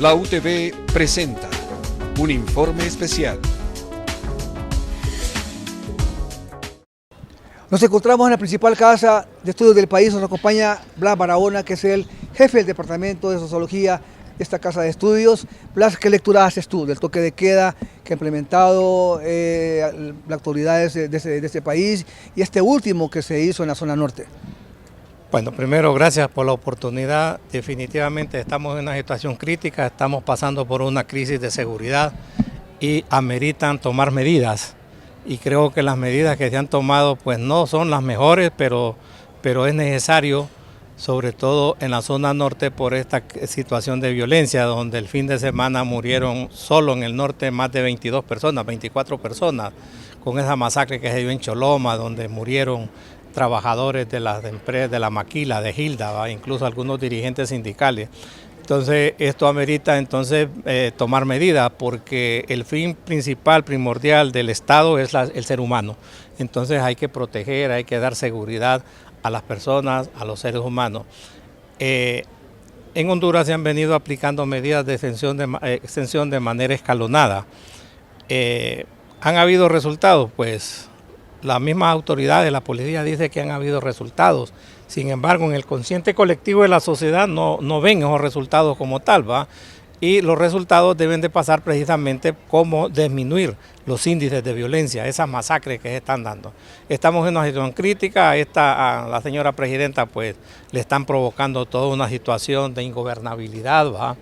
La UTV presenta un informe especial. Nos encontramos en la principal casa de estudios del país. Nos acompaña Blas Barahona, que es el jefe del departamento de sociología de esta casa de estudios. Blas, ¿qué lectura haces tú del toque de queda que ha implementado las autoridades de este país y este último que se hizo en la zona norte? Bueno, primero, gracias por la oportunidad. Definitivamente estamos en una situación crítica, estamos pasando por una crisis de seguridad y ameritan tomar medidas. Y creo que las medidas que se han tomado pues no son las mejores, pero es necesario, sobre todo en la zona norte, por esta situación de violencia, donde el fin de semana murieron solo en el norte más de 22 personas, 24 personas, con esa masacre que se dio en Choloma, donde murieron trabajadores de las empresas de la maquila, de Gilda, incluso algunos dirigentes sindicales. Entonces esto amerita tomar medidas, porque el fin principal, primordial del Estado es el ser humano. Entonces hay que proteger, hay que dar seguridad a las personas, a los seres humanos. En Honduras se han venido aplicando medidas de extensión de manera escalonada. ¿Han habido resultados? Pues las mismas autoridades, la policía dice que han habido resultados. Sin embargo, en el consciente colectivo de la sociedad no ven esos resultados como tal, ¿va? Y los resultados deben de pasar precisamente como disminuir los índices de violencia, esas masacres que se están dando. Estamos en una situación crítica, a la señora presidenta pues le están provocando toda una situación de ingobernabilidad, ¿va?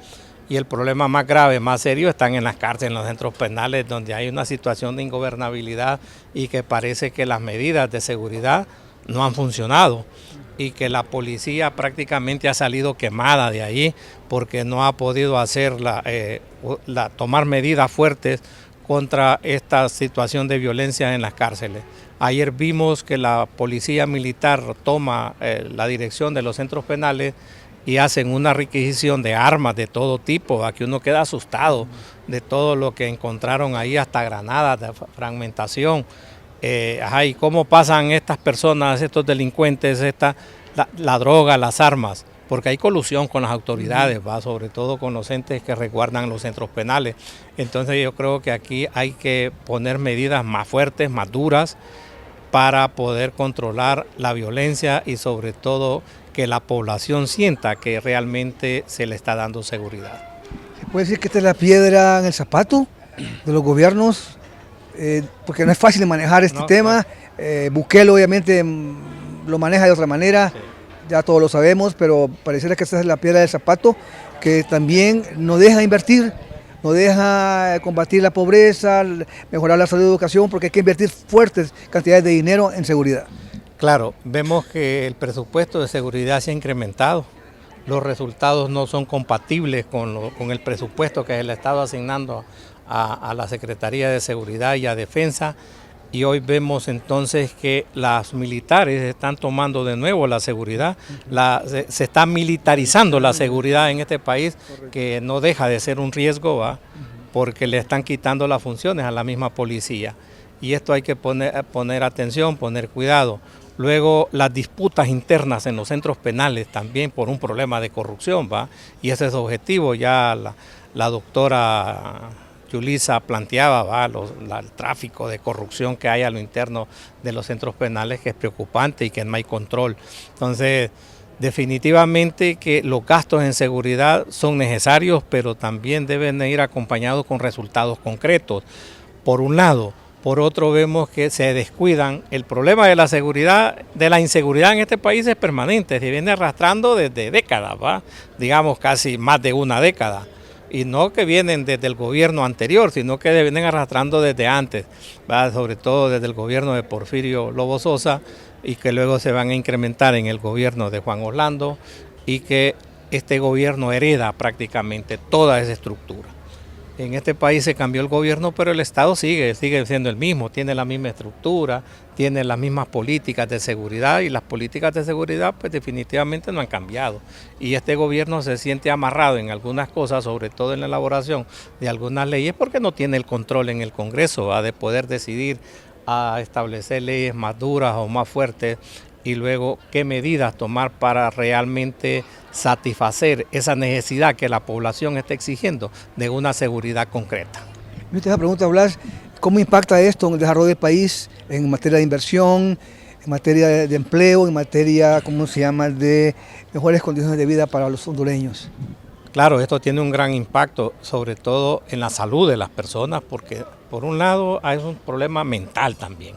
Y el problema más grave, más serio, están en las cárceles, en los centros penales, donde hay una situación de ingobernabilidad y que parece que las medidas de seguridad no han funcionado y que la policía prácticamente ha salido quemada de ahí porque no ha podido tomar medidas fuertes contra esta situación de violencia en las cárceles. Ayer vimos que la policía militar toma la dirección de los centros penales y hacen una requisición de armas de todo tipo. Aquí uno queda asustado de todo lo que encontraron ahí, hasta granadas de fragmentación. Y cómo pasan estas personas, estos delincuentes, la droga, las armas, porque hay colusión con las autoridades, ¿va? Sobre todo con los entes que resguardan los centros penales. Entonces yo creo que aquí hay que poner medidas más fuertes, más duras, para poder controlar la violencia y sobre todo que la población sienta que realmente se le está dando seguridad. ¿Se puede decir que esta es la piedra en el zapato de los gobiernos? Porque no es fácil manejar este tema. Claro. Bukele obviamente lo maneja de otra manera, sí. Ya todos lo sabemos, pero pareciera que esta es la piedra del zapato, que también no deja invertir, no deja combatir la pobreza, mejorar la salud y educación, porque hay que invertir fuertes cantidades de dinero en seguridad. Claro, vemos que el presupuesto de seguridad se ha incrementado, los resultados no son compatibles con el presupuesto que se le ha estado asignando a la Secretaría de Seguridad y a Defensa, y hoy vemos entonces que los militares están tomando de nuevo la seguridad, se está militarizando la seguridad en este país, que no deja de ser un riesgo, ¿va? Porque le están quitando las funciones a la misma policía, y esto hay que poner atención, poner cuidado. Luego las disputas internas en los centros penales también por un problema de corrupción, ¿va? Y ese es objetivo, ya la doctora Yulisa planteaba, ¿va? El tráfico de corrupción que hay a lo interno de los centros penales, que es preocupante y que no hay control. Entonces, definitivamente que los gastos en seguridad son necesarios, pero también deben ir acompañados con resultados concretos, por un lado. Por otro, vemos que se descuidan. El problema de la seguridad, de la inseguridad en este país es permanente, se viene arrastrando desde décadas, ¿va? Digamos casi más de una década. Y no que vienen desde el gobierno anterior, sino que vienen arrastrando desde antes, ¿va? Sobre todo desde el gobierno de Porfirio Lobo Sosa, y que luego se van a incrementar en el gobierno de Juan Orlando, y que este gobierno hereda prácticamente toda esa estructura. En este país se cambió el gobierno, pero el Estado sigue siendo el mismo, tiene la misma estructura, tiene las mismas políticas de seguridad, y las políticas de seguridad pues definitivamente no han cambiado. Y este gobierno se siente amarrado en algunas cosas, sobre todo en la elaboración de algunas leyes, porque no tiene el control en el Congreso, de poder decidir a establecer leyes más duras o más fuertes y luego qué medidas tomar para realmente satisfacer esa necesidad que la población está exigiendo de una seguridad concreta. Yo te pregunto, Blas, ¿cómo impacta esto en el desarrollo del país en materia de inversión, en materia de empleo, en materia, ¿cómo se llama?, de mejores condiciones de vida para los hondureños? Claro, esto tiene un gran impacto, sobre todo en la salud de las personas, porque por un lado hay un problema mental también.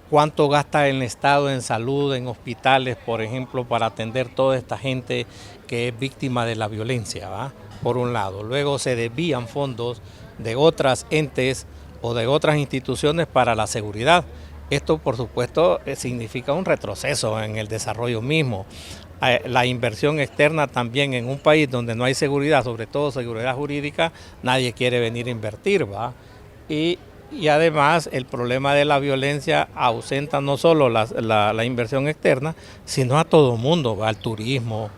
¿Cuánto gasta el Estado en salud, en hospitales, por ejemplo, para atender toda esta gente que es víctima de la violencia, ¿va? Por un lado. Luego se desvían fondos de otras entes o de otras instituciones para la seguridad. Esto, por supuesto, significa un retroceso en el desarrollo mismo. La inversión externa también en un país donde no hay seguridad, sobre todo seguridad jurídica, nadie quiere venir a invertir, ¿va? Y además el problema de la violencia ausenta no solo la inversión externa, sino a todo el mundo, ¿va? Al turismo,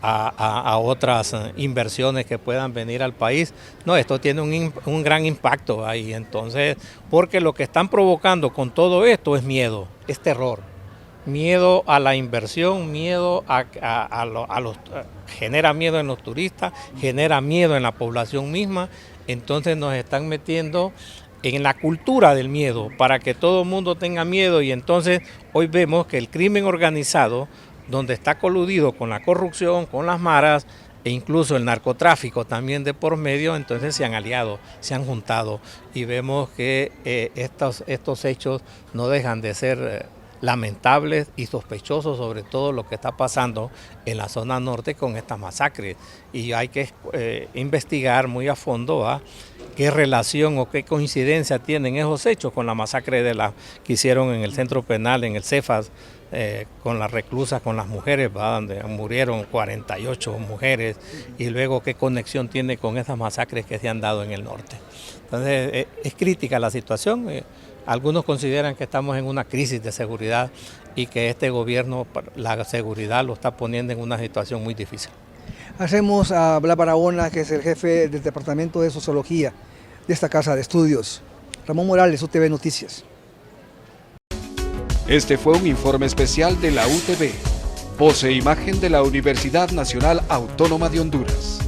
a otras inversiones que puedan venir al país. No, esto tiene un gran impacto ahí, entonces, porque lo que están provocando con todo esto es miedo, es terror. Miedo a la inversión, miedo genera miedo en los turistas, genera miedo en la población misma, entonces nos están metiendo en la cultura del miedo para que todo el mundo tenga miedo y entonces hoy vemos que el crimen organizado, donde está coludido con la corrupción, con las maras e incluso el narcotráfico también de por medio, entonces se han aliado, se han juntado y vemos que estos hechos no dejan de ser lamentables y sospechosos, sobre todo lo que está pasando en la zona norte con estas masacres. Y hay que investigar muy a fondo, ¿va?, qué relación o qué coincidencia tienen esos hechos con la masacre que hicieron en el centro penal, en el Cefas, con las reclusas, con las mujeres, ¿va?, donde murieron 48 mujeres, y luego qué conexión tiene con esas masacres que se han dado en el norte. Entonces es crítica la situación. Algunos consideran que estamos en una crisis de seguridad y que este gobierno la seguridad lo está poniendo en una situación muy difícil. Hacemos a Blas Barahona, que es el jefe del Departamento de Sociología de esta Casa de Estudios. Ramón Morales, UTV Noticias. Este fue un informe especial de la UTV, voz e imagen de la Universidad Nacional Autónoma de Honduras.